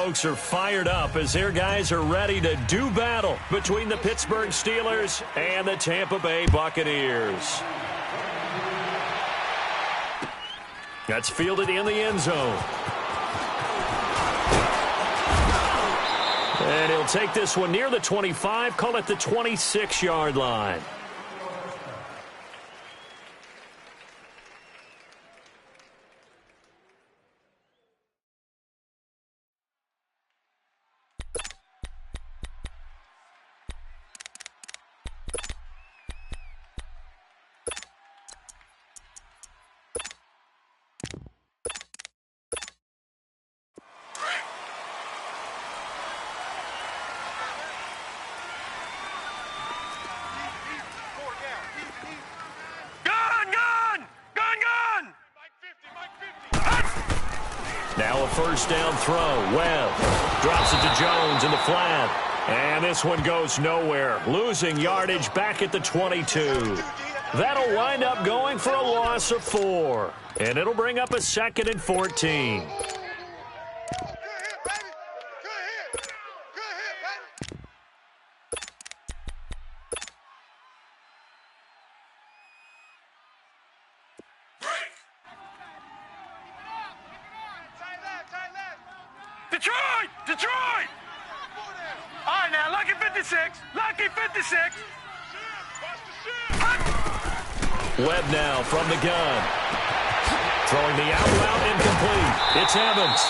folks are fired up as their guys are ready to do battle between the Pittsburgh Steelers and the Tampa Bay Buccaneers. That's fielded in the end zone. And he'll take this one near the 25, call it the 26-yard line. Now a first down throw. Webb drops it to Jones in the flat. And this one goes nowhere. Losing yardage back at the 22. That'll wind up going for a loss of 4. And it'll bring up a 2nd and 14. Detroit! All right, now, lucky 56. Lucky 56. Webb now from the gun. Throwing the out route incomplete. It's Evans.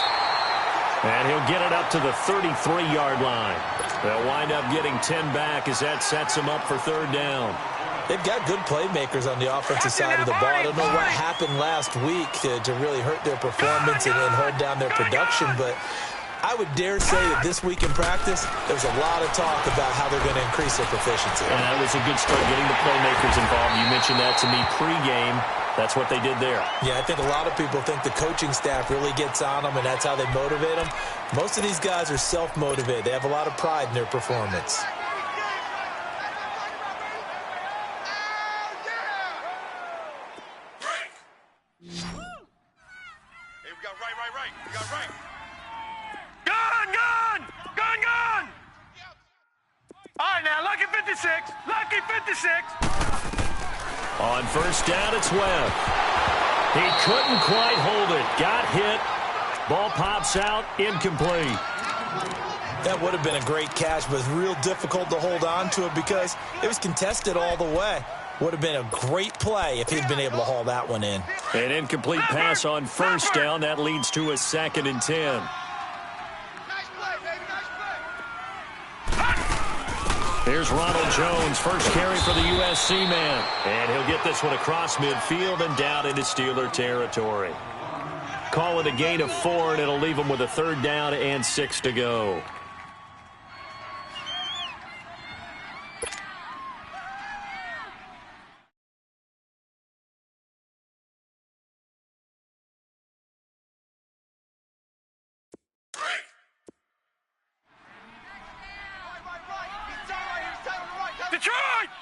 And he'll get it up to the 33-yard line. They'll wind up getting 10 back as that sets him up for 3rd down. They've got good playmakers on the offensive side of the ball. I don't know what happened last week to really hurt their performance and hold down their production, but I would dare say that this week in practice, there's a lot of talk about how they're going to increase their proficiency. And that was a good start, getting the playmakers involved. You mentioned that to me pregame. That's what they did there. Yeah, I think a lot of people think the coaching staff really gets on them, and that's how they motivate them. Most of these guys are self-motivated. They have a lot of pride in their performance. Lucky 56. On first down, it's Webb. He couldn't quite hold it. Got hit. Ball pops out. Incomplete. That would have been a great catch, but it's real difficult to hold on to it because it was contested all the way. Would have been a great play if he'd been able to haul that one in. An incomplete pass on first down. That leads to a 2nd and 10. Here's Ronald Jones, first carry for the USC man. And he'll get this one across midfield and down into Steeler territory. Call it a gain of 4, and it'll leave him with a 3rd down and 6 to go.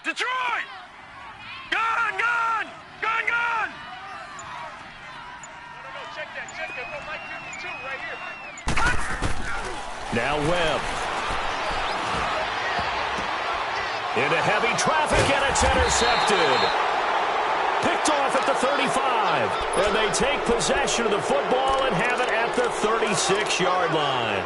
Detroit! Gun! No, check that. We're Mike 52 right here. Now Webb. Into heavy traffic, and it's intercepted. Picked off at the 35. And they take possession of the football and have it at the 36-yard line.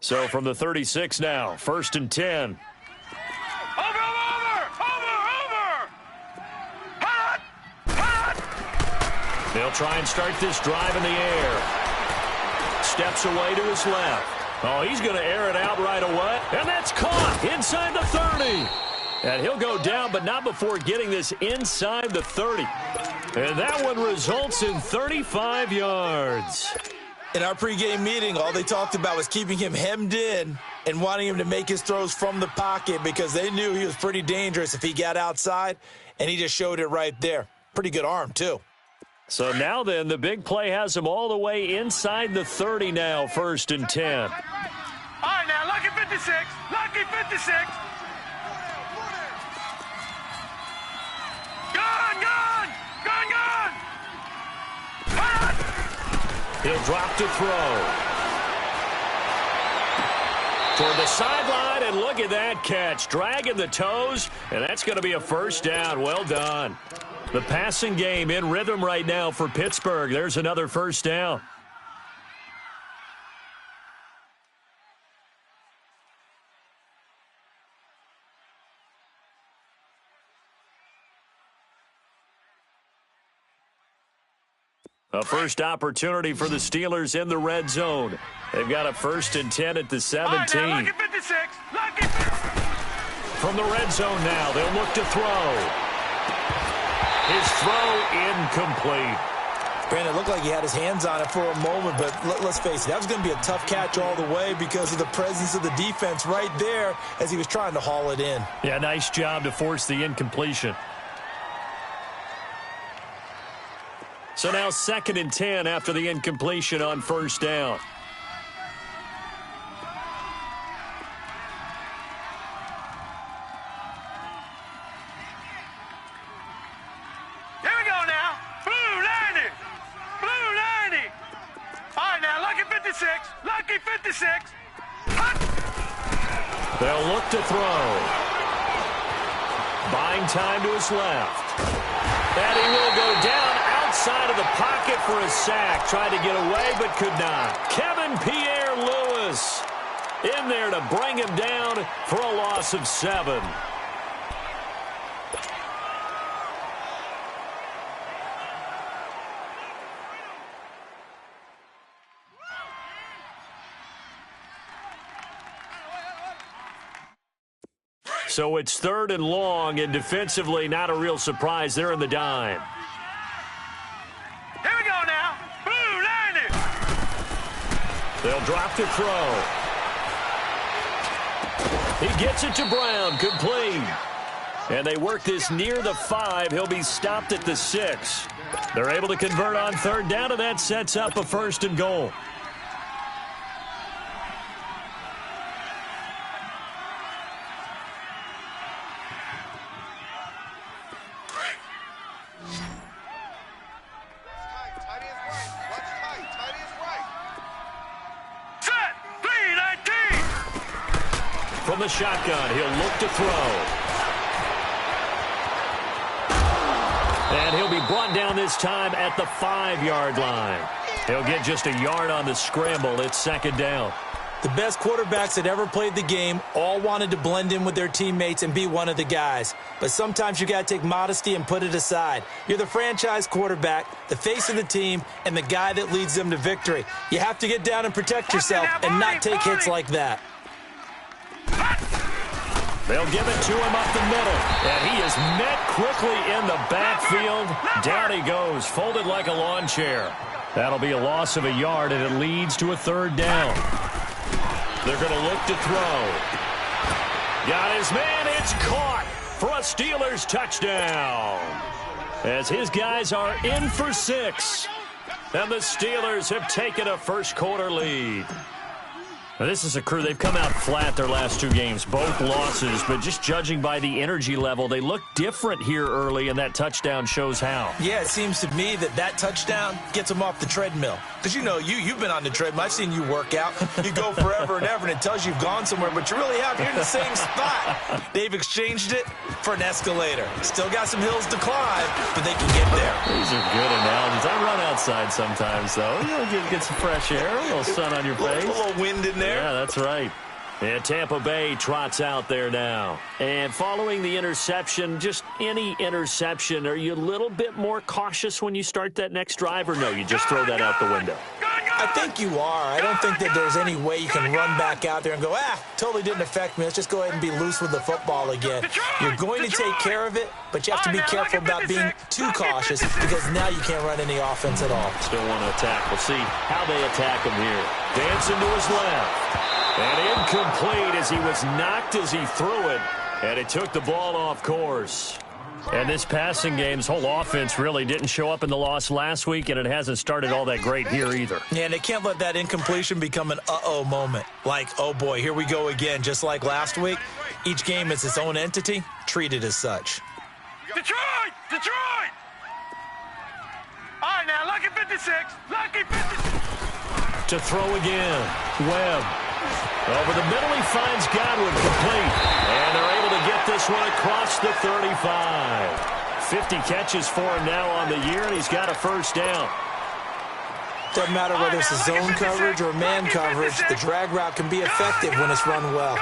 So from the 36 now, 1st and 10. Over! Hot! They'll try and start this drive in the air. Steps away to his left. Oh, he's going to air it out right away. And that's caught inside the 30. And he'll go down, but not before getting this inside the 30. And that one results in 35 yards. In our pregame meeting, all they talked about was keeping him hemmed in. and wanting him to make his throws from the pocket because they knew he was pretty dangerous if he got outside, and he just showed it right there. Pretty good arm, too. So now then, the big play has him all the way inside the 30 now, 1st and 10. All right, now, lucky 56. Lucky 56. Gone, gone. Gone, gone. He'll drop to throw. Toward the sideline, and look at that catch. Dragging the toes, and that's going to be a 1st down. Well done. The passing game in rhythm right now for Pittsburgh. There's another 1st down. A first opportunity for the Steelers in the red zone. They've got a 1st and 10 at the 17. All right, now, lucky 56. Lucky 56. From the red zone now, they'll look to throw. His throw incomplete. Brandon, it looked like he had his hands on it for a moment, but let's face it, that was going to be a tough catch all the way because of the presence of the defense right there as he was trying to haul it in. Yeah, nice job to force the incompletion. So now 2nd and 10 after the incompletion on 1st down. Here we go now. Blue 90. Blue 90. All right, now, lucky 56. Lucky 56. They'll look to throw. Buying time to his left. And he will go down outside of the pocket for a sack. Tried to get away, but could not. Kevin Pierre-Louis in there to bring him down for a loss of 7. So it's 3rd and long, and defensively not a real surprise. They're in the dime. Here we go now. Blue 90. They'll drop to throw. He gets it to Brown, complete. And they work this near the 5. He'll be stopped at the 6. They're able to convert on 3rd down, and that sets up a 1st and goal. From the shotgun, he'll look to throw. And he'll be brought down this time at the 5-yard line. He'll get just a yard on the scramble. It's 2nd down. The best quarterbacks that ever played the game all wanted to blend in with their teammates and be one of the guys. But sometimes you got to take modesty and put it aside. You're the franchise quarterback, the face of the team, and the guy that leads them to victory. You have to get down and protect yourself and not take hits like that. They'll give it to him up the middle. And he is met quickly in the backfield. Down he goes, folded like a lawn chair. That'll be a loss of a yard, and it leads to a 3rd down. They're going to look to throw. Got his man. It's caught for a Steelers touchdown. As his guys are in for 6. And the Steelers have taken a first-quarter lead. Now, this is a crew, they've come out flat their last 2 games, both losses, but just judging by the energy level, they look different here early, and that touchdown shows how. Yeah, it seems to me that touchdown gets them off the treadmill. Because, you know, you've been on the treadmill. I've seen you work out. You go forever and ever, and it tells you you've gone somewhere, but you really have. You're in the same spot. They've exchanged it for an escalator. Still got some hills to climb, but they can get there. These are good analogies. I run outside sometimes, though. You know, get some fresh air, a little sun on your face. A little wind in there. Yeah, that's right. And Tampa Bay trots out there now. And following the interception, just any interception, are you a little bit more cautious when you start that next drive, or no, you just throw that out the window? I think you are. I don't think that there's any way you can run back out there and go, totally didn't affect me. Let's just go ahead and be loose with the football again. You're going to take care of it, but you have to be careful about being too cautious because now you can't run any offense at all. Still want to attack. We'll see how they attack him here. Dancing to his left. And incomplete as he was knocked as he threw it, and it took the ball off course. And this passing game's whole offense really didn't show up in the loss last week, and it hasn't started all that great here either. Yeah, and they can't let that incompletion become an uh-oh moment. Like, oh boy, here we go again. Just like last week, each game is its own entity, treated as such. Detroit! Detroit! All right, now, lucky 56. Lucky 56. To throw again. Webb. Over the middle, he finds Godwin complete. And they're able to get this one across the 35. 50 catches for him now on the year, and he's got a first down. Doesn't matter whether it's a zone coverage or man coverage, the drag route can be effective when it's run well.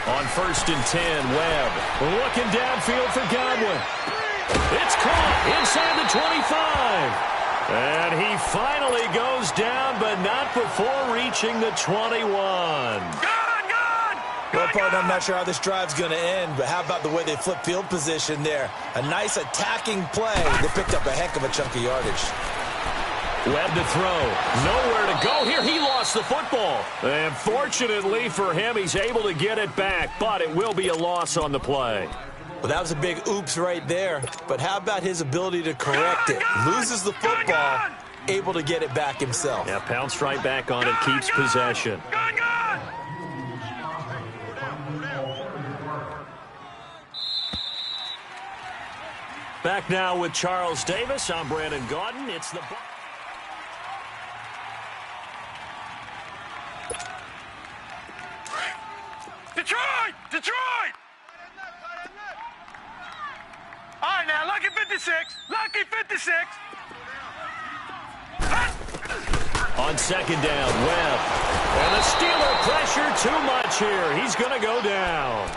On 1st and 10, Webb looking downfield for Godwin. It's caught inside the 25. And he finally goes down, but not before reaching the 21. Well, partner, I'm not sure how this drive's going to end, but how about the way they flip field position there? A nice attacking play. They picked up a heck of a chunk of yardage. Webb to throw. Nowhere to go here. He lost the football. And fortunately for him, he's able to get it back, but it will be a loss on the play. Well, that was a big oops right there. But how about his ability to correct it? Loses the football, able to get it back himself. Yeah, pounced right back on it, keeps possession. Back now with Charles Davis. I'm Brandon Gaudin. It's the... Detroit! Detroit! All right, now, lucky 56. Lucky 56. On 2nd down, Webb. And the Steeler pressure too much here. He's going to go down.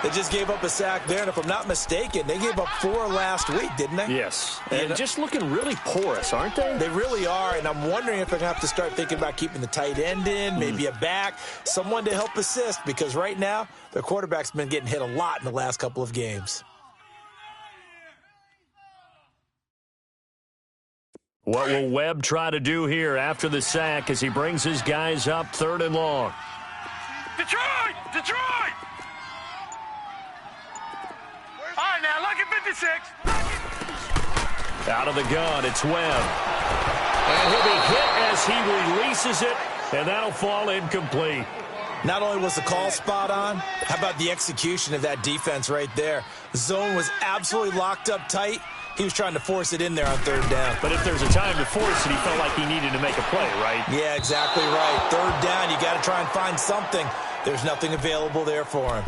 They just gave up a sack there, and if I'm not mistaken, they gave up 4 last week, didn't they? Yes. And just looking really porous, aren't they? They really are, and I'm wondering if they're going to have to start thinking about keeping the tight end in, maybe a back, someone to help assist, because right now, their quarterback's been getting hit a lot in the last couple of games. What will Webb try to do here after the sack as he brings his guys up 3rd and long? Detroit! Detroit! All right, now, lucky 56. Out of the gun, it's Webb. And he'll be hit as he releases it, and that'll fall incomplete. Not only was the call spot on, how about the execution of that defense right there? The zone was absolutely locked up tight. He was trying to force it in there on 3rd down. But if there's a time to force it, he felt like he needed to make a play, right? Yeah, exactly right. 3rd down, you got to try and find something. There's nothing available there for him.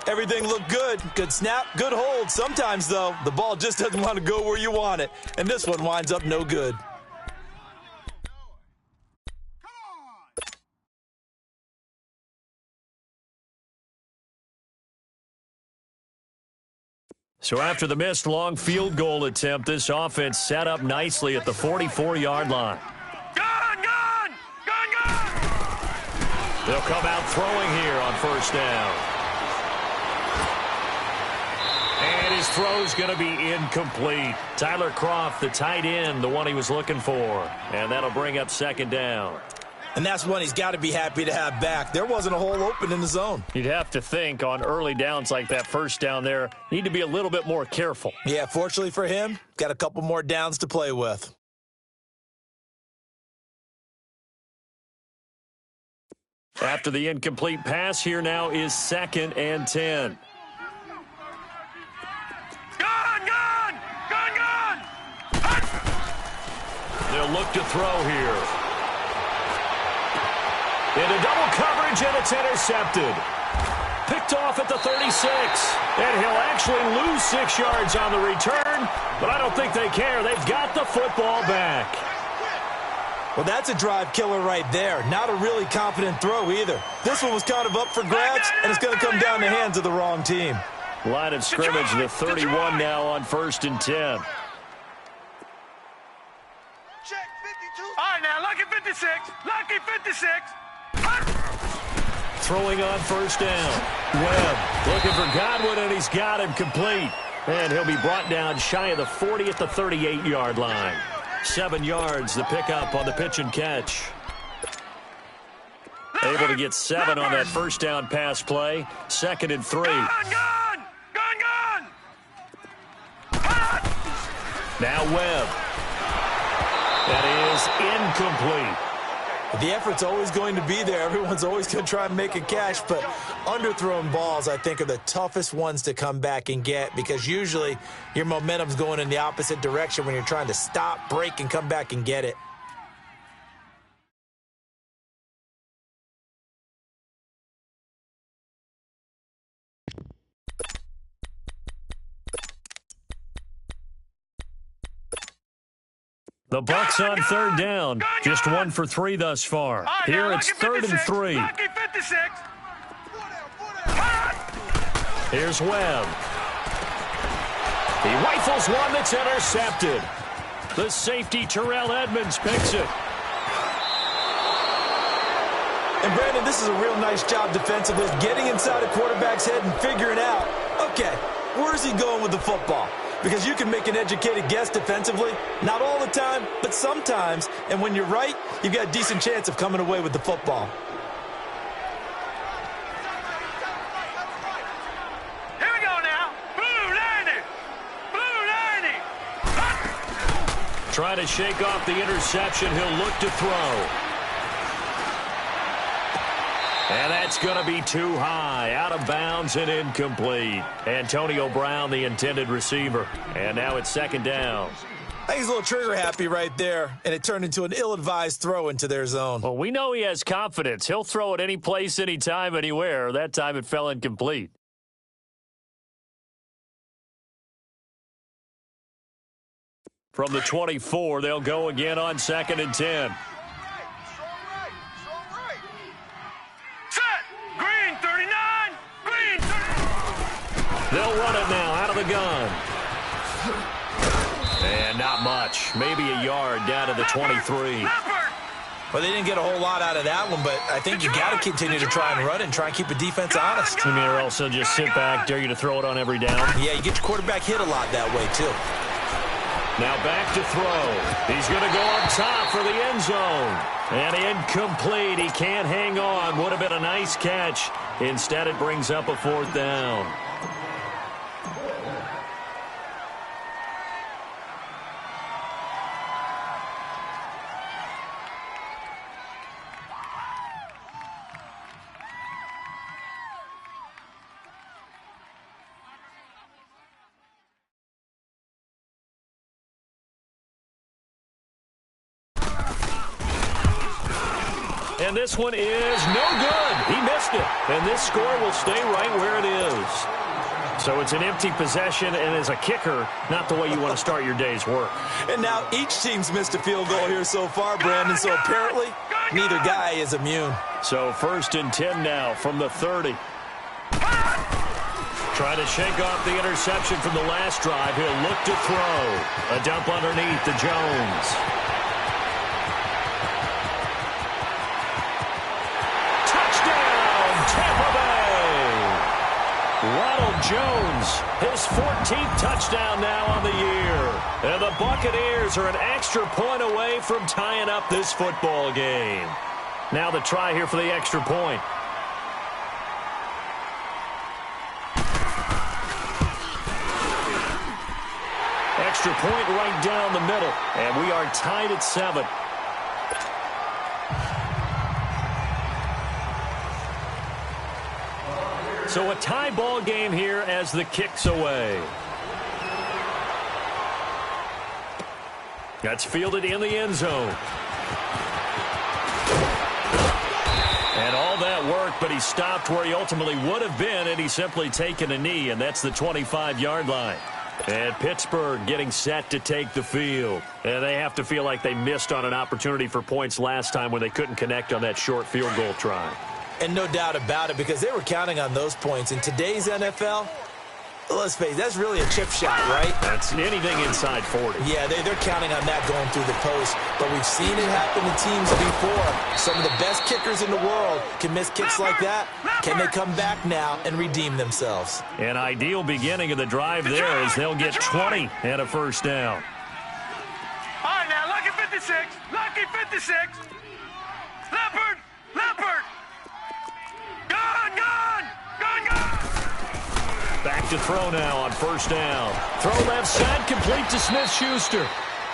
Everything looked good. Good snap, good hold. Sometimes, though, the ball just doesn't want to go where you want it. And this one winds up no good. So after the missed long field goal attempt, this offense set up nicely at the 44-yard line. Gun! Gun! Gun! Gun! They'll come out throwing here on 1st down. And his throw's going to be incomplete. Tyler Kroft, the tight end, the one he was looking for. And that'll bring up 2nd down. And that's one he's got to be happy to have back. There wasn't a hole open in the zone. You'd have to think on early downs like that 1st down there, need to be a little bit more careful. Yeah, fortunately for him, got a couple more downs to play with. After the incomplete pass, here now is 2nd and 10. Gun! Gun! Gun! Gun! They'll look to throw here. Into double coverage, and it's intercepted. Picked off at the 36. And he'll actually lose 6 yards on the return, but I don't think they care. They've got the football back. Well, that's a drive killer right there. Not a really confident throw either. This one was kind of up for grabs, and it's going to come down the hands of the wrong team. Line of scrimmage, the 31 now on 1st and 10. All right, now, lucky 56. Lucky 56. Throwing on 1st down. Webb looking for Godwin, and he's got him complete. And he'll be brought down shy of the 40 at the 38-yard line. 7 yards, the pickup on the pitch and catch. Able to get 7 on that first down pass play. 2nd and 3. Gun! Now Webb. That is incomplete. The effort's always going to be there. Everyone's always going to try and make a catch, but underthrown balls, I think, are the toughest ones to come back and get because usually your momentum's going in the opposite direction when you're trying to stop, break, and come back and get it. The Bucs on 3rd down. Just 1 for 3 thus far. Here it's 3rd and 3. Here's Webb. He rifles one that's intercepted. The safety, Terrell Edmonds, picks it. And, Brandon, this is a real nice job defensively, getting inside a quarterback's head and figuring out, okay, where's he going with the football? Because you can make an educated guess defensively, not all the time, but sometimes. And when you're right, you've got a decent chance of coming away with the football. Here we go now. Blue 90. Blue 90. Trying to shake off the interception. He'll look to throw. And that's going to be too high, out of bounds and incomplete. Antonio Brown, the intended receiver. And now it's 2nd down. I think he's a little trigger happy right there, and it turned into an ill-advised throw into their zone. Well, we know he has confidence. He'll throw it any place, anytime, anywhere. That time it fell incomplete. From the 24, they'll go again on 2nd and 10. They'll run it now out of the gun. And not much. Maybe a yard down to the 23. Well, they didn't get a whole lot out of that one, but I think you got to continue to try and run and try and keep the defense honest. You mean or also just sit back, dare you to throw it on every down? Yeah, you get your quarterback hit a lot that way, too. Now back to throw. He's going to go up top for the end zone. And incomplete. He can't hang on. Would have been a nice catch. Instead, it brings up a 4th down. And this one is no good. He missed it. And this score will stay right where it is. So it's an empty possession, and as a kicker, not the way you want to start your day's work. And now each team's missed a field goal here so far, Brandon, so apparently neither guy is immune. So 1st and 10 now from the 30. Trying to shake off the interception from the last drive. He'll look to throw. A dump underneath to Jones. Ronald Jones, his 14th touchdown now on the year. And the Buccaneers are an extra point away from tying up this football game. Now the try here for the extra point. Extra point right down the middle. And we are tied at 7. So a tie ball game here as the kick's away. That's fielded in the end zone. And all that worked, but he stopped where he ultimately would have been, and he's simply taken a knee, and that's the 25-yard line. And Pittsburgh getting set to take the field. And they have to feel like they missed on an opportunity for points last time when they couldn't connect on that short field goal try. And no doubt about it, because they were counting on those points. In today's NFL, let's face it, that's really a chip shot, right? That's anything inside 40. Yeah, they're counting on that going through the post. But we've seen it happen to teams before. Some of the best kickers in the world can miss kicks like that. Can they come back now and redeem themselves? An ideal beginning of the drive there as they'll get 20 and a first down. All right, now, lucky 56. Lucky 56. Leopard. Leopard. back to throw now on first down. Throw left side, complete to Smith-Schuster.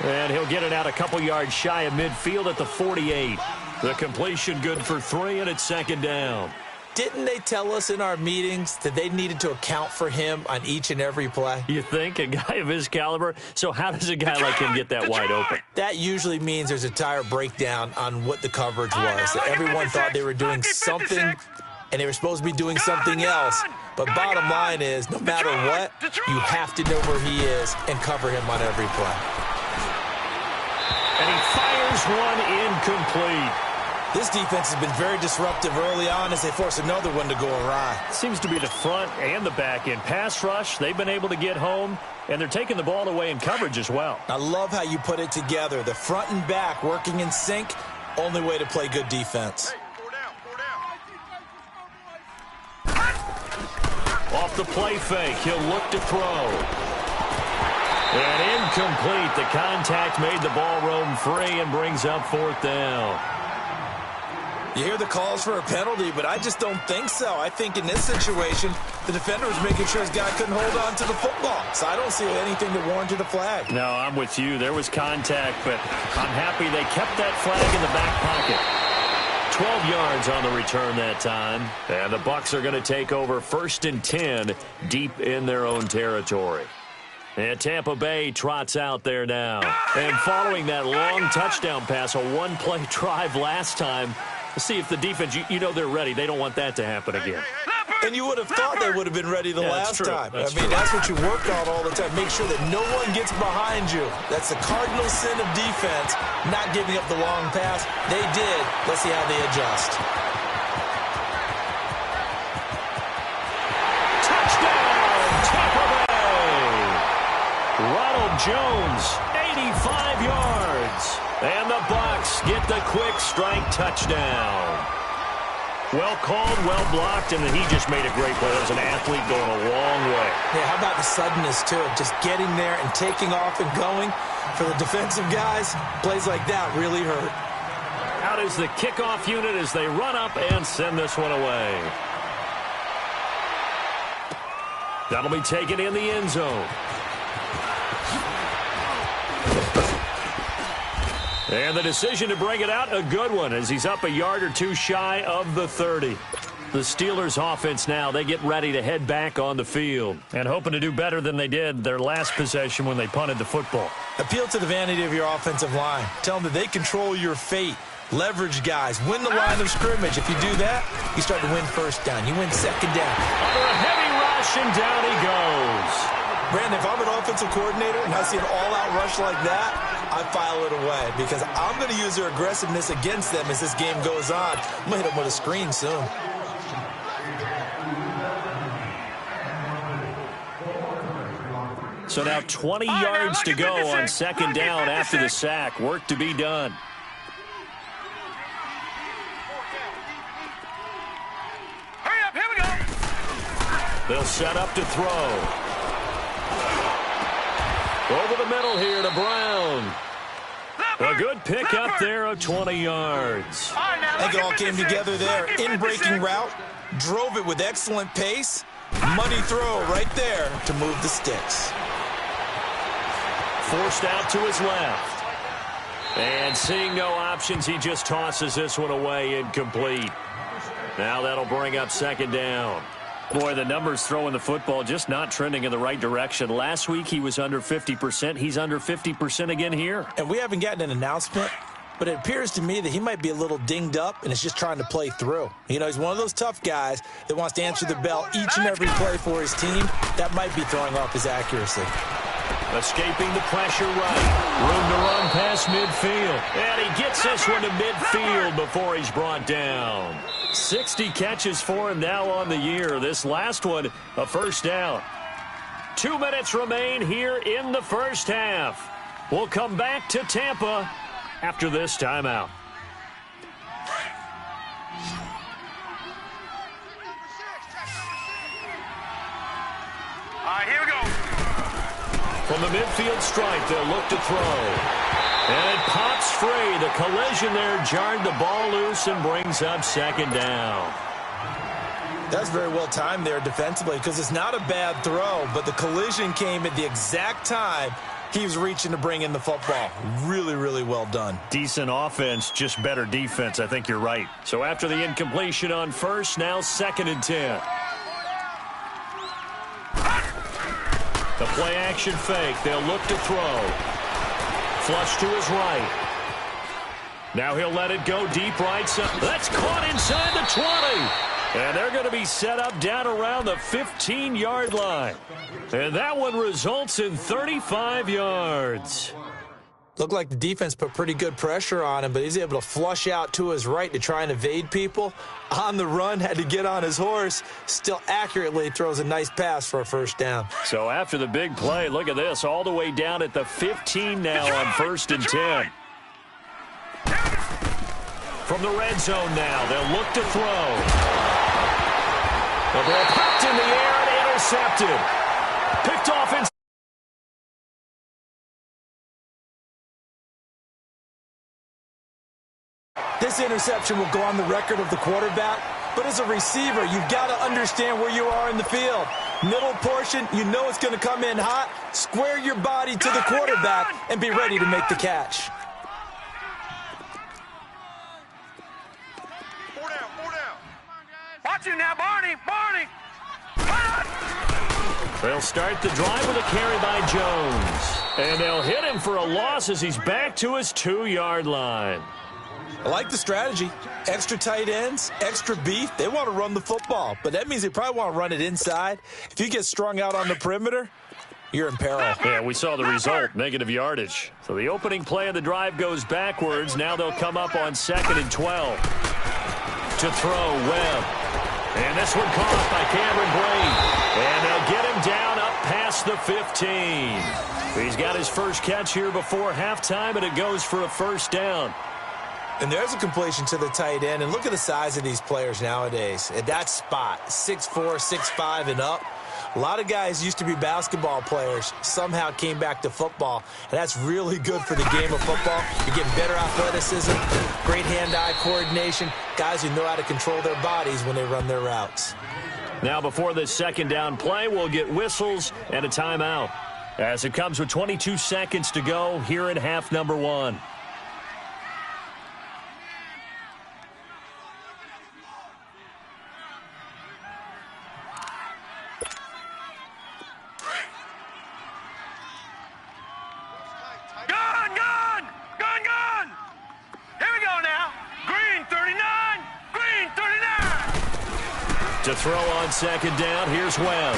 And he'll get it out a couple yards shy of midfield at the 48. The completion good for 3, and it's second down. Didn't they tell us in our meetings that they needed to account for him on each and every play? You think? A guy of his caliber? So how does a guy like him get that wide open? That usually means there's a tire breakdown on what the coverage was. That everyone thought they were doing something, and they were supposed to be doing something else. But bottom line is, no matter what, you have to know where he is and cover him on every play. And he fires one incomplete. This defense has been very disruptive early on as they force another one to go awry. Seems to be the front and the back end. Pass rush, they've been able to get home, and they're taking the ball away in coverage as well. I love how you put it together. The front and back working in sync, only way to play good defense. Off the play fake, he'll look to throw. And incomplete. The contact made the ball roam free and brings up fourth down. You hear the calls for a penalty, but I just don't think so. I think in this situation, the defender was making sure his guy couldn't hold on to the football. So I don't see anything that warranted a flag. No, I'm with you. There was contact, but I'm happy they kept that flag in the back pocket. 12 yards on the return that time. And the Bucs are going to take over 1st and 10 deep in their own territory. And Tampa Bay trots out there now. And following that long touchdown pass, a one-play drive last time, see if the defense, you know they're ready. They don't want that to happen again. And you would have thought they would have been ready the last time. That's what you work on all the time. Make sure that no one gets behind you. That's the cardinal sin of defense, not giving up the long pass. They did. Let's see how they adjust. Touchdown, Tampa Bay! Ronald Jones, 85 yards. And the Bucs get the quick strike touchdown. Well called, well blocked, and he just made a great play. That was an athlete going a long way. Yeah, how about the suddenness, too, of just getting there and taking off and going? For the defensive guys, plays like that really hurt. Out is the kickoff unit as they run up and send this one away. That'll be taken in the end zone. And the decision to bring it out, a good one, as he's up a yard or two shy of the 30. The Steelers offense now, they get ready to head back on the field. And hoping to do better than they did their last possession when they punted the football. Appeal to the vanity of your offensive line. Tell them that they control your fate. Leverage guys. Win the line of scrimmage. If you do that, you start to win first down. You win second down. Under a heavy rush, and down he goes. Brandon, if I'm an offensive coordinator and I see an all-out rush like that, I file it away because I'm going to use their aggressiveness against them as this game goes on. I'm going to hit them with a screen soon. So now 20 yards to go on second down after the sack. Work to be done. Hurry up, here we go. They'll set up to throw. Over the middle here to Brown. A good pick up there of 20 yards. I think it all came together there. In-breaking route, drove it with excellent pace. Money throw right there to move the sticks. Forced out to his left. And seeing no options, he just tosses this one away incomplete. Now that'll bring up second down. Boy, the numbers throwing the football just not trending in the right direction. Last week he was under 50%. He's under 50% again here. And we haven't gotten an announcement, but it appears to me that he might be a little dinged up and is just trying to play through. You know, he's one of those tough guys that wants to answer the bell each and every play for his team. That might be throwing off his accuracy. Escaping the pressure right. Room to run past midfield. And he gets this one to midfield before he's brought down. 60 catches for him now on the year. This last one, a first down. 2 minutes remain here in the first half. We'll come back to Tampa after this timeout. All right, here we go. From the midfield stripe, they'll look to throw. And it pops free. The collision there jarred the ball loose and brings up second down. That's very well timed there defensively because it's not a bad throw, but the collision came at the exact time he was reaching to bring in the football. Really, really well done. Decent offense, just better defense. I think you're right. So after the incompletion on first, now 2nd and 10. The play action fake. They'll look to throw. Flush to his right. Now he'll let it go deep right side. That's caught inside the 20. And they're going to be set up down around the 15-yard line. And that one results in 35 yards. Looked like the defense put pretty good pressure on him, but he's able to flush out to his right to try and evade people. On the run, had to get on his horse. Still accurately throws a nice pass for a first down. So after the big play, look at this, all the way down at the 15 now on 1st and 10. From the red zone now, they'll look to throw. The ball popped in the air and intercepted. Picked off inside. This interception will go on the record of the quarterback, but as a receiver, you've got to understand where you are in the field. Middle portion, you know it's going to come in hot. Square your body to the quarterback and be ready to make the catch. Watch him now, Barney! Barney! They'll start the drive with a carry by Jones. And they'll hit him for a loss as he's back to his 2-yard line. I like the strategy. Extra tight ends, extra beef. They want to run the football, but that means they probably want to run it inside. If you get strung out on the perimeter, you're in peril. Yeah, we saw the result, negative yardage. So the opening play of the drive goes backwards. Now they'll come up on 2nd and 12. To throw, Webb. And this one caught by Cameron Brate. And they'll get him down up past the 15. He's got his first catch here before halftime, and it goes for a first down. And there's a completion to the tight end. And look at the size of these players nowadays. At that spot, 6'4", 6'5", and up. A lot of guys used to be basketball players, somehow came back to football, and that's really good for the game of football. You're getting better athleticism, great hand-eye coordination, guys who know how to control their bodies when they run their routes. Now before this 2nd down play, we'll get whistles and a timeout, as it comes with 22 seconds to go here in half number 1. To throw on 2nd down, here's Webb.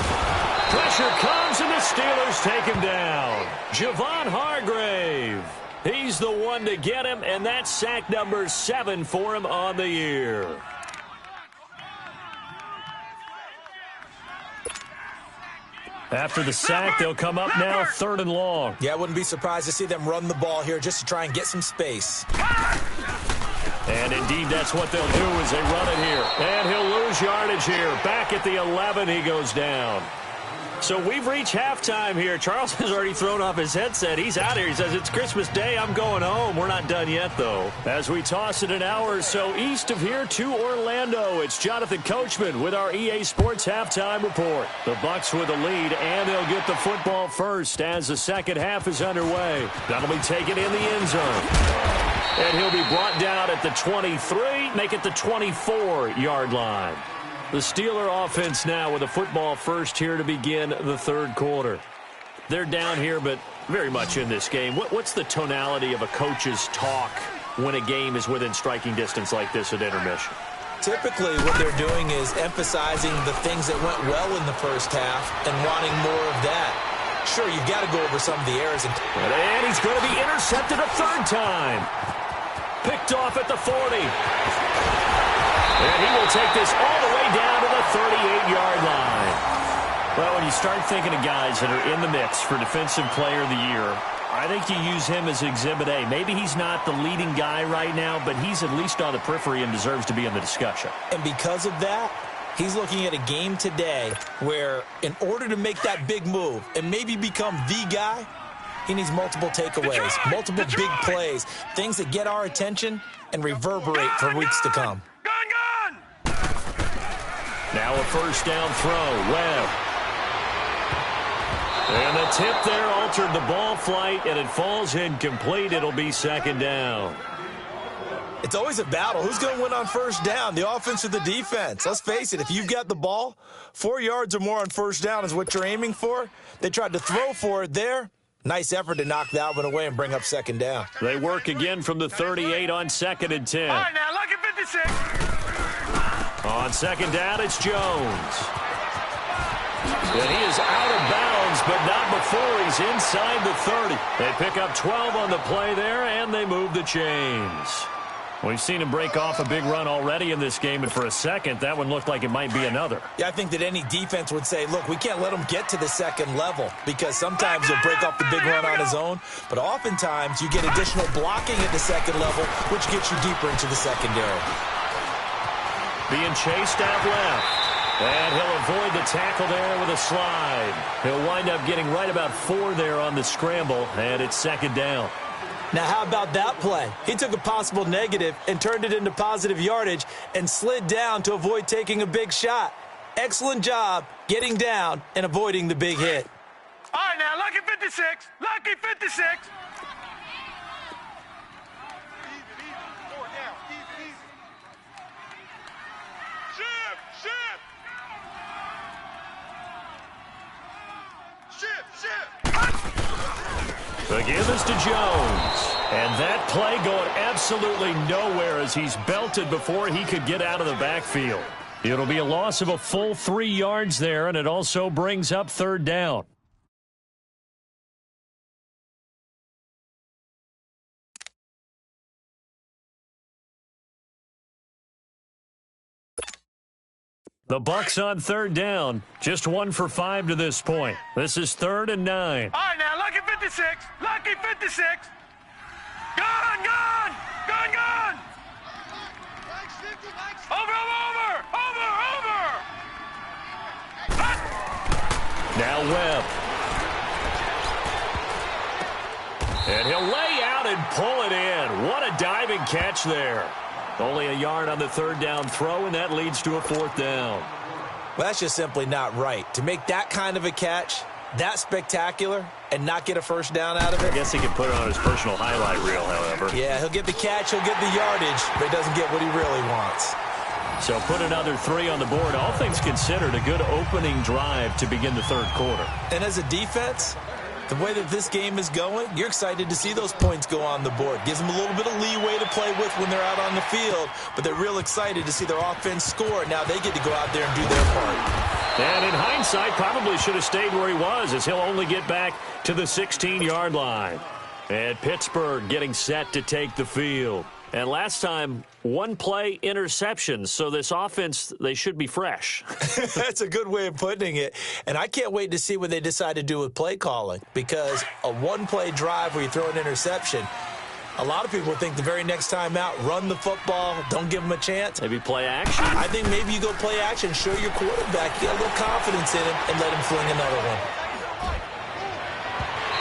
Pressure comes, and the Steelers take him down. Javon Hargrave. He's the one to get him, and that's sack number 7 for him on the year. After the sack, they'll come up now 3rd and long. Yeah, I wouldn't be surprised to see them run the ball here just to try and get some space. And indeed, that's what they'll do as they run it here. And he'll lose yardage here. Back at the 11, he goes down. So we've reached halftime here. Charles has already thrown off his headset. He's out here. He says, it's Christmas Day. I'm going home. We're not done yet, though. As we toss it an hour or so east of here to Orlando, it's Jonathan Coachman with our EA Sports Halftime Report. The Bucs with the lead, and they'll get the football first as the second half is underway. That'll be taken in the end zone. And he'll be brought down at the 23, make it the 24-yard line. The Steeler offense now with a football first here to begin the 3rd quarter. They're down here, but very much in this game. What's the tonality of a coach's talk when a game is within striking distance like this at intermission? Typically, what they're doing is emphasizing the things that went well in the first half and wanting more of that. Sure, you've got to go over some of the errors. And he's going to be intercepted a 3rd time. Picked off at the 40. And he will take this all the way down to the 38-yard line. Well, when you start thinking of guys that are in the mix for Defensive Player of the Year, I think you use him as Exhibit A. Maybe he's not the leading guy right now, but he's at least on the periphery and deserves to be in the discussion. And because of that, he's looking at a game today where in order to make that big move and maybe become the guy, he needs multiple takeaways, multiple big plays, things that get our attention and reverberate for weeks to come. Now a first down throw. Webb. And the tip there altered the ball flight, and it falls incomplete. It'll be second down. It's always a battle. Who's going to win on first down, the offense or the defense? Let's face it, if you've got the ball, 4 yards or more on first down is what you're aiming for. They tried to throw for it there. Nice effort to knock that one away and bring up second down. They work again from the 38 on 2nd and 10. All right, now, lucky 56. On second down, it's Jones. And he is out of bounds, but not before he's inside the 30. They pick up 12 on the play there, and they move the chains. We've seen him break off a big run already in this game, and for a second, that one looked like it might be another. Yeah, I think that any defense would say, look, we can't let him get to the second level because sometimes he'll break off the big run on his own, but oftentimes you get additional blocking at the second level, which gets you deeper into the secondary. Being chased out left, and he'll avoid the tackle there with a slide. He'll wind up getting right about 4 there on the scramble, and it's second down. Now, how about that play? He took a possible negative and turned it into positive yardage and slid down to avoid taking a big shot. Excellent job getting down and avoiding the big hit. All right, now, lucky 56. Lucky 56. The give is to Jones. And that play going absolutely nowhere as he's belted before he could get out of the backfield. It'll be a loss of a full 3 yards there, and it also brings up third down. The Bucs on third down. Just 1 for 5 to this point. This is 3rd and 9. All right, now, lucky 56. Lucky 56. Gone, gone. Gone, gone. Over. Now Webb. And he'll lay out and pull it in. What a diving catch there. Only a yard on the third down throw, and that leads to a 4th down. Well, that's just simply not right. To make that kind of a catch, that spectacular, and not get a first down out of it. I guess he can put it on his personal highlight reel, however. Yeah, he'll get the catch, he'll get the yardage, but he doesn't get what he really wants. So put another 3 on the board. All things considered, a good opening drive to begin the third quarter. And as a defense, the way that this game is going, you're excited to see those points go on the board. Gives them a little bit of leeway to play with when they're out on the field, but they're real excited to see their offense score. Now they get to go out there and do their part. And in hindsight, probably should have stayed where he was, as he'll only get back to the 16-yard line. And Pittsburgh getting set to take the field. And last time, 1 play interception, so this offense, they should be fresh. That's a good way of putting it. And I can't wait to see what they decide to do with play calling, because a 1-play drive where you throw an interception, a lot of people think the very next time out, run the football, don't give them a chance. Maybe play action. I think maybe you go play action, show your quarterback, get a little confidence in him, and let him fling another one.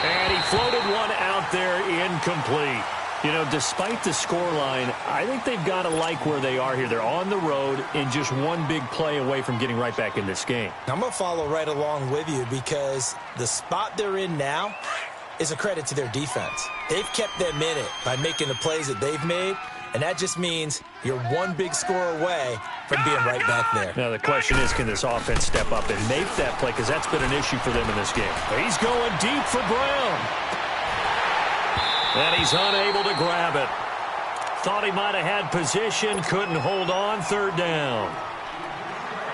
And he floated one out there incomplete. You know, despite the scoreline, I think they've got to like where they are here. They're on the road and just 1 big play away from getting right back in this game. I'm going to follow right along with you because the spot they're in now is a credit to their defense. They've kept them in it by making the plays that they've made, and that just means you're 1 big score away from being right back there. Now, the question is, can this offense step up and make that play? Because that's been an issue for them in this game. He's going deep for Brown. And he's unable to grab it. Thought he might have had position, couldn't hold on, third down.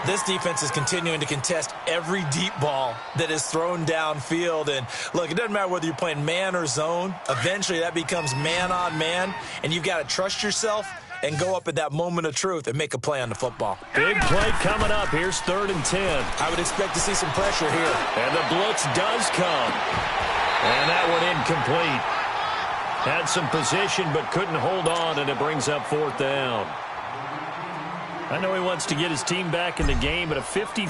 This defense is continuing to contest every deep ball that is thrown downfield. And, look, it doesn't matter whether you're playing man or zone. Eventually, that becomes man on man, and you've got to trust yourself and go up at that moment of truth and make a play on the football. Big play coming up. Here's 3rd and 10. I would expect to see some pressure here. And the blitz does come. And that one incomplete. Had some position but couldn't hold on, and it brings up 4th down. I know he wants to get his team back in the game, but a 50-50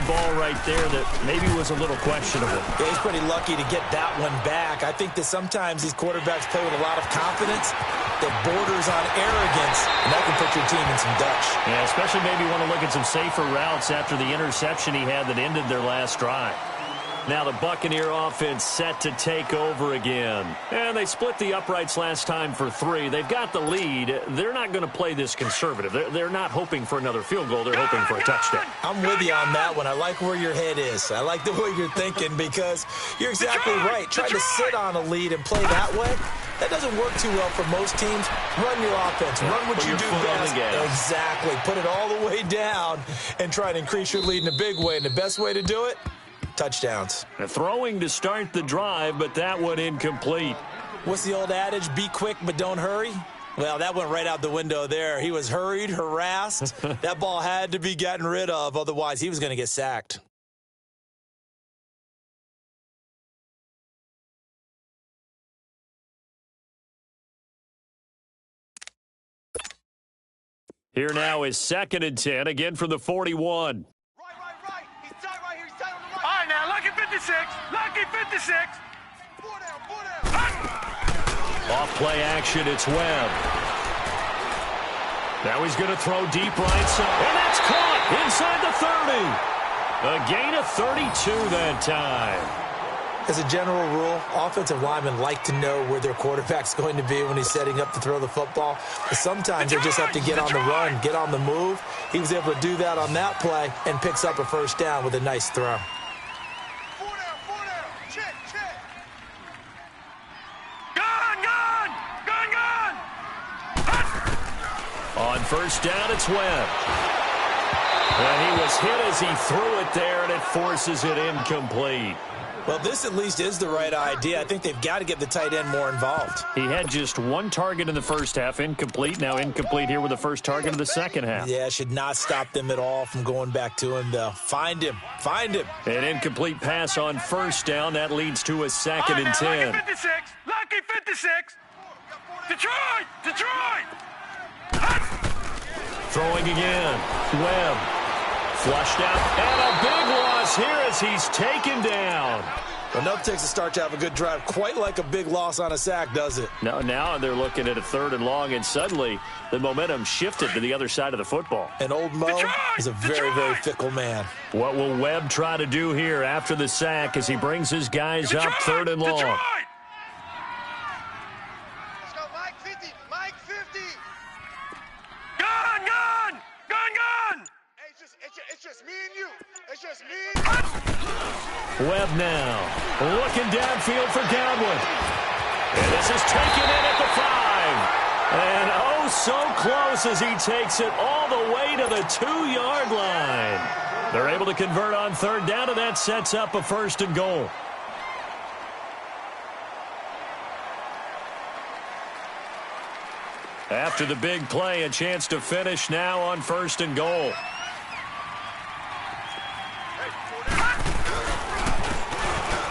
ball right there that maybe was a little questionable. Yeah, he's pretty lucky to get that one back. I think that sometimes these quarterbacks play with a lot of confidence, that borders on arrogance, and that can put your team in some Dutch. Yeah, especially maybe want to look at some safer routes after the interception he had that ended their last drive. Now the Buccaneer offense set to take over again. And they split the uprights last time for 3. They've got the lead. They're not going to play this conservative. They're not hoping for another field goal. They're hoping for a touchdown. I'm with you on that one. I like where your head is. I like the way you're thinking because you're exactly right. Trying to sit on a lead and play that way, that doesn't work too well for most teams. Run your offense. Run what you do best. Exactly. Put it all the way down and try to increase your lead in a big way. And the best way to do it, touchdowns. Throwing to start the drive, but that one incomplete. What's the old adage? Be quick, but don't hurry. Well, that went right out the window there. He was hurried, harassed. That ball had to be gotten rid of. Otherwise, he was going to get sacked. Here now is 2nd and 10, again from the 41. Right. He's tight right here. He's tight on the right. All right, now, lucky 56. Lucky 56. Four down. Off play action, it's Webb. Now he's going to throw deep right side. And that's caught inside the 30. A gain of 32 that time. As a general rule, offensive linemen like to know where their quarterback's going to be when he's setting up to throw the football. But sometimes they just have to get on the run, get on the move. He was able to do that on that play and picks up a first down with a nice throw. Four down. Check. Gun. On first down, it's Webb. And he was hit as he threw it there, and it forces it incomplete. Well, this at least is the right idea. I think they've got to get the tight end more involved. He had just 1 target in the first half, incomplete. Now incomplete here with the first target of the second half. Yeah, should not stop them at all from going back to him, though. Find him. An incomplete pass on first down. That leads to a 2nd and 10. Lucky 56. Detroit. Throwing again. Webb. Flushed out. And a big loss here as he's taken down. Enough takes a start to have a good drive. Quite like a big loss on a sack, does it? Now they're looking at a 3rd and long, and suddenly the momentum shifted to the other side of the football. And old Mo is a very, very fickle man. What will Webb try to do here after the sack as he brings his guys up 3rd and long? Let's go, Mike 50. Gun. It's just me and you. Webb now looking downfield for Godwin. And this is taken in at the 5. And oh, so close as he takes it all the way to the 2-yard line. They're able to convert on 3rd down, and that sets up a 1st and goal. After the big play, a chance to finish now on 1st and goal.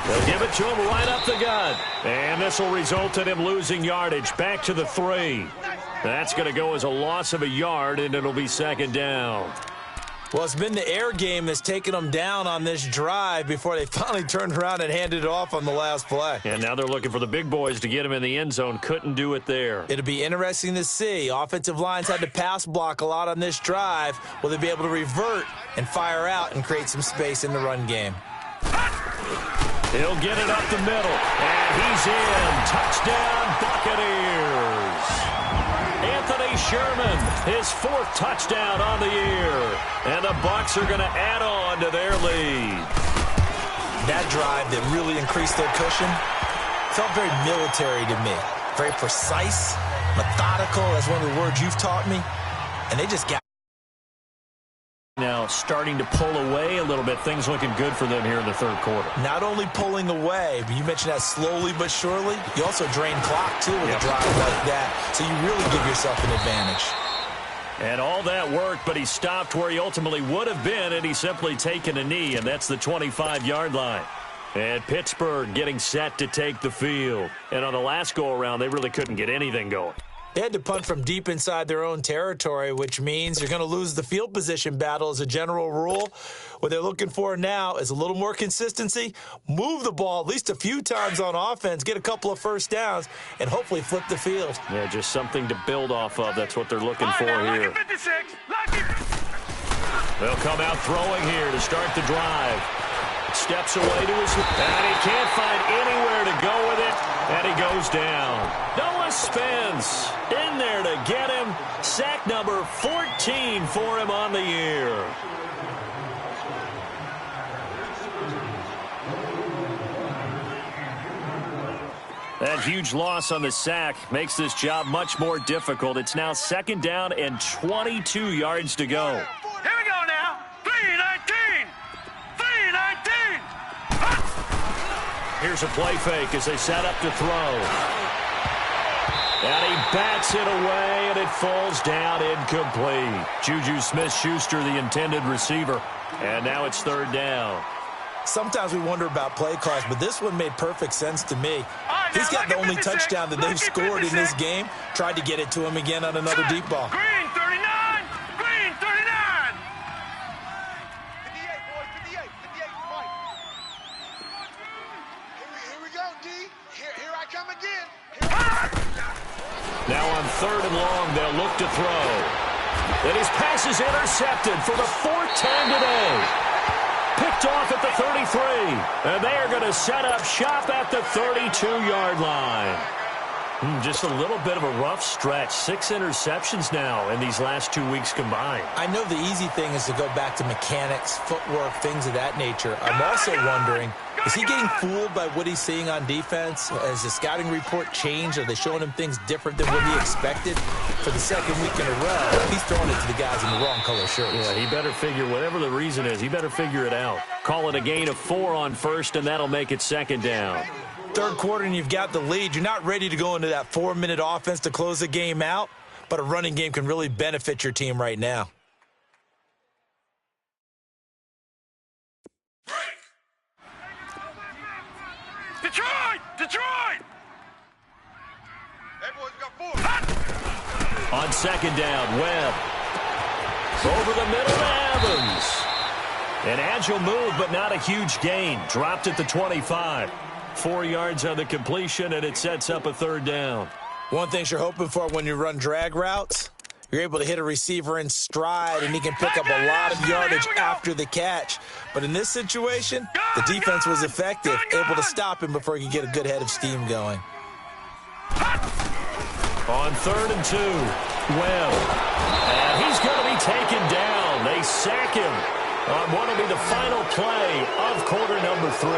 They'll give it to him right up the gut. And this will result in him losing yardage back to the 3. That's going to go as a loss of a yard, and it'll be 2nd down. Well, it's been the air game that's taken them down on this drive before they finally turned around and handed it off on the last play. And now they're looking for the big boys to get him in the end zone. Couldn't do it there. It'll be interesting to see. Offensive lines had to pass block a lot on this drive. Will they be able to revert and fire out and create some space in the run game? He'll get it up the middle, and he's in. Touchdown, Buccaneers. Anthony Sherman, his 4th touchdown on the year. And the Bucs are going to add on to their lead. That drive that really increased their cushion felt very military to me. Very precise, methodical. That's one of the words you've taught me. And they just got now starting to pull away a little bit. Things looking good for them here in the 3rd quarter. Not only pulling away, but you mentioned that slowly but surely. You also drain clock, too, with a drive like that. So you really give yourself an advantage. And all that work, but he stopped where he ultimately would have been, and he's simply taken a knee, and that's the 25-yard line. And Pittsburgh getting set to take the field. And on the last go-around, they really couldn't get anything going. They had to punt from deep inside their own territory, which means you're going to lose the field position battle as a general rule. What they're looking for now is a little more consistency, move the ball at least a few times on offense, get a couple of first downs, and hopefully flip the field. Yeah, just something to build off of. That's what they're looking for here. Lucky 56. Lucky. They'll come out throwing here to start the drive. Steps away to his, and he can't find anywhere to go with it, and he goes down. Noah Spence in there to get him. Sack number 14 for him on the year. That huge loss on the sack makes this job much more difficult. It's now 2nd down and 22 yards to go. Here we go now. 3-19. 3-19. Here's a play fake as they set up to throw. And he bats it away, and it falls down incomplete. Juju Smith-Schuster, the intended receiver. And now it's 3rd down. Sometimes we wonder about play calls, but this one made perfect sense to me. He's got the only touchdown that they've scored in this game. Tried to get it to him again on another deep ball. Green 39. Green 39. 58, boys, 58, 58, Mike. Here we go, D. Here I come again. Now on 3rd and long, they'll look to throw. And his pass is intercepted for the 4th time today. Picked off at the 33. And they are going to set up shop at the 32-yard line. Just a little bit of a rough stretch. 6 interceptions now in these last 2 weeks combined. I know the easy thing is to go back to mechanics, footwork, things of that nature. I'm also wondering, is he getting fooled by what he's seeing on defense? Has the scouting report changed? Are they showing him things different than what he expected? For the 2nd week in a row, he's throwing it to the guys in the wrong color shirts. Yeah, he better figure, whatever the reason is, he better figure it out. Call it a gain of 4 on 1st, and that'll make it 2nd down. 3rd quarter and you've got the lead. You're not ready to go into that 4-minute offense to close the game out, but a running game can really benefit your team right now. Detroit! Detroit! That boy's got 4. On 2nd down, Webb. Over the middle to Evans. An agile move, but not a huge gain. Dropped at the 25. 4 yards on the completion, and it sets up a 3rd down. One thing you're hoping for when you run drag routes, you're able to hit a receiver in stride, and he can pick up a lot of yardage after the catch. But in this situation, the defense was effective, able to stop him before he could get a good head of steam going. On 3rd and 2, Webb. And he's going to be taken down. They sack him on what will be the final play of quarter number 3.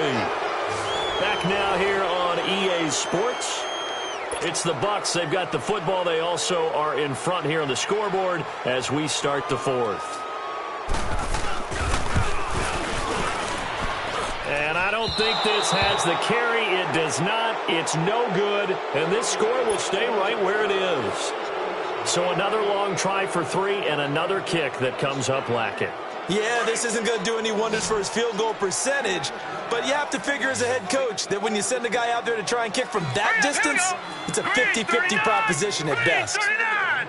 Back now here on EA Sports. It's the Bucs. They've got the football. They also are in front here on the scoreboard as we start the 4th. And I don't think this has the carry. It does not. It's no good. And this score will stay right where it is. So another long try for 3 and another kick that comes up lacking. Yeah, this isn't going to do any wonders for his field goal percentage, but you have to figure as a head coach that when you send a guy out there to try and kick from that distance, it's a 50-50 proposition at best. 39.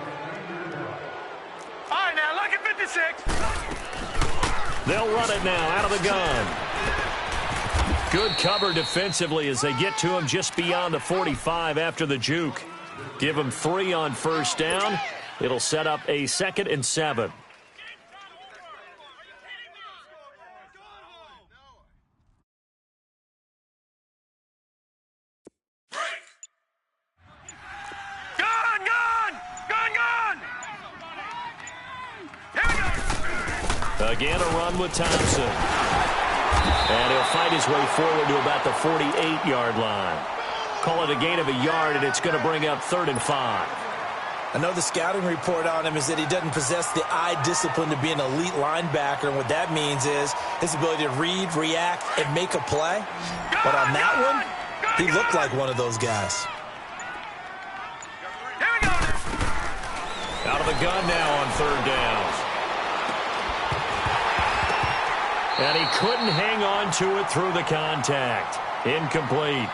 All right, now, look at 56. They'll run it now out of the gun. Good cover defensively as they get to him just beyond the 45 after the juke. Give him 3 on 1st down. It'll set up a 2nd and 7. Again, a run with Thompson. And he'll fight his way forward to about the 48-yard line. Call it a gain of a yard, and it's going to bring up 3rd and 5. I know the scouting report on him is that he doesn't possess the eye discipline to be an elite linebacker, and what that means is his ability to read, react, and make a play. But on that one, he looked like one of those guys. Out of the gun now on 3rd down. And he couldn't hang on to it through the contact. Incomplete.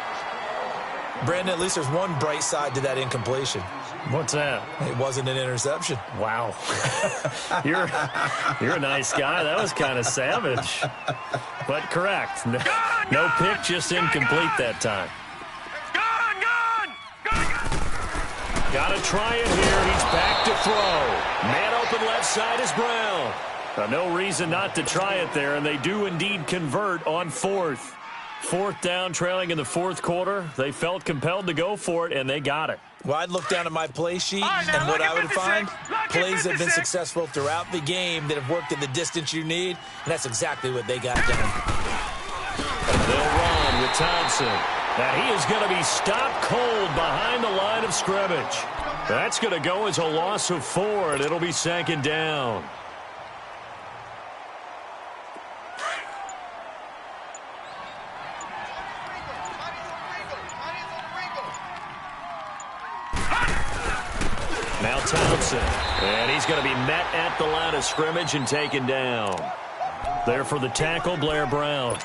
Brandon, at least there's one bright side to that incompletion. What's that? It wasn't an interception. Wow. You're a nice guy. That was kind of savage. But correct. No pick, just incomplete that time. Got to try it here. He's back to throw. Man open left side is Brown. No reason not to try it there, and they do indeed convert on fourth. Fourth down, trailing in the fourth quarter. They felt compelled to go for it, and they got it. Well, I'd look down at my play sheet, and what I would find, plays that have been successful throughout the game that have worked at the distance you need, and that's exactly what they got done. They'll run with Thompson. And he is going to be stopped cold behind the line of scrimmage. That's going to go as a loss of 4, and it'll be second down. Now Thompson, and he's going to be met at the line of scrimmage and taken down. There for the tackle, Blair Brown.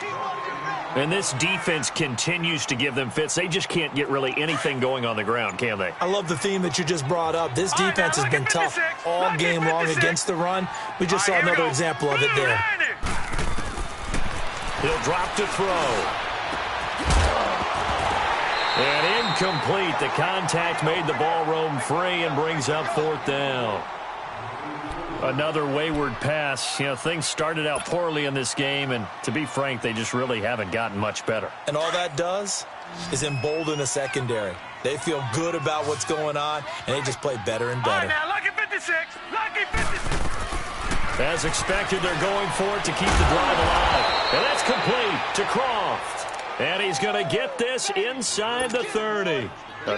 And this defense continues to give them fits. They just can't get really anything going on the ground, can they? I love the theme that you just brought up. This defense has been tough all game long against the run. We just saw another example of it there. He'll drop to throw. And incomplete. The contact made the ball roam free and brings up fourth down. Another wayward pass. You know, things started out poorly in this game, and to be frank, they just really haven't gotten much better. And all that does is embolden the secondary. They feel good about what's going on, and they just play better and better. All right, now, lucky 56. Lucky 56. As expected, they're going for it to keep the drive alive. And that's complete to Croft. And he's going to get this inside the 30.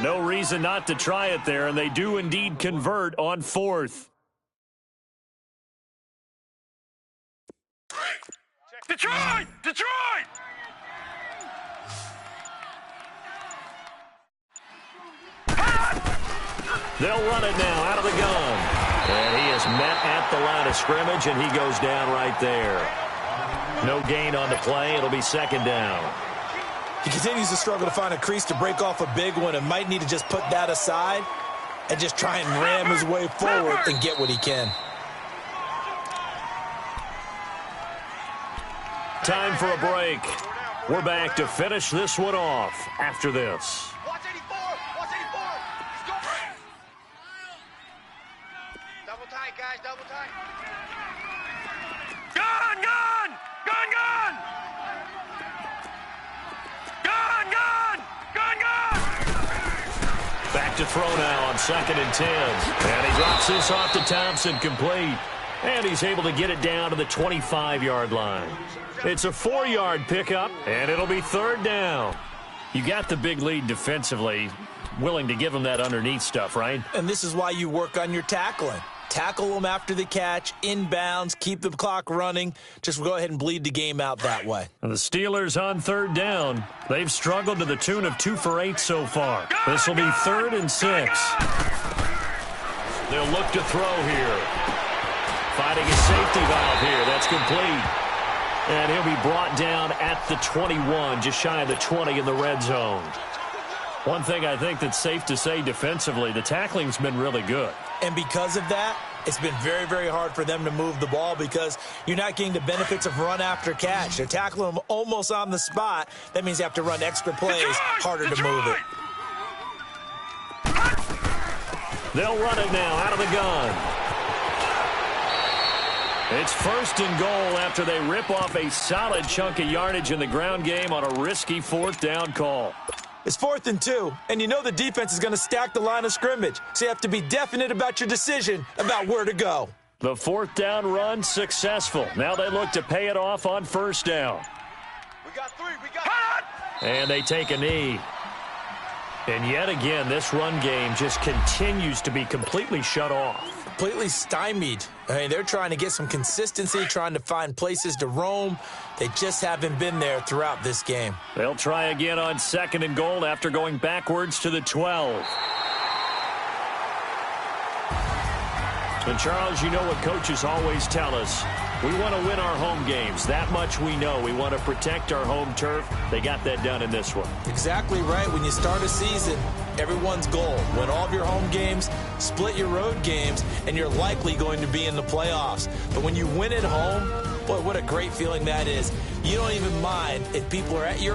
No reason not to try it there, and they do indeed convert on fourth. Detroit! Detroit! They'll run it now out of the gun. And he is met at the line of scrimmage, and he goes down right there. No gain on the play. It'll be second down. He continues to struggle to find a crease to break off a big one and might need to just put that aside and just try and ram his way forward and get what he can. Time for a break. We're back to finish this one off after this. Watch 84. Watch 84. Let's go. Double tight, guys. Double tight. Gun! Gun! Gun! Gun! Gun! Gun! Gun! Gun! Back to throw now on 2nd and 10. And he drops this off to Thompson, complete. And he's able to get it down to the 25-yard line. It's a 4-yard pickup, and it'll be third down. You got the big lead defensively, willing to give them that underneath stuff, right? And this is why you work on your tackling. Tackle them after the catch, inbounds, keep the clock running. Just go ahead and bleed the game out that way. And the Steelers on third down. They've struggled to the tune of 2 for 8 so far. This will be 3rd and 6. They'll look to throw here. Fighting a safety valve here. That's complete. And he'll be brought down at the 21, just shy of the 20 in the red zone. One thing I think that's safe to say defensively, the tackling's been really good. And because of that, it's been very, very hard for them to move the ball because you're not getting the benefits of run after catch. They're tackling them almost on the spot. That means you have to run extra plays, harder to move it. They'll run it now out of the gun. It's 1st and goal after they rip off a solid chunk of yardage in the ground game on a risky 4th down call. It's 4th and 2, and you know the defense is going to stack the line of scrimmage, so you have to be definite about your decision about where to go. The 4th down run successful. Now they look to pay it off on 1st down. We got 3. We got 3. And they take a knee. And yet again, this run game just continues to be completely shut off. Completely stymied. I mean, they're trying to get some consistency, trying to find places to roam. They just haven't been there throughout this game. They'll try again on 2nd and goal after going backwards to the 12. And, Charles, you know what coaches always tell us. We want to win our home games. That much we know. We want to protect our home turf. They got that done in this one. Exactly right. When you start a season, everyone's goal. Win all of your home games, split your road games, and you're likely going to be in the playoffs. But when you win at home, boy, what a great feeling that is. You don't even mind if people are at your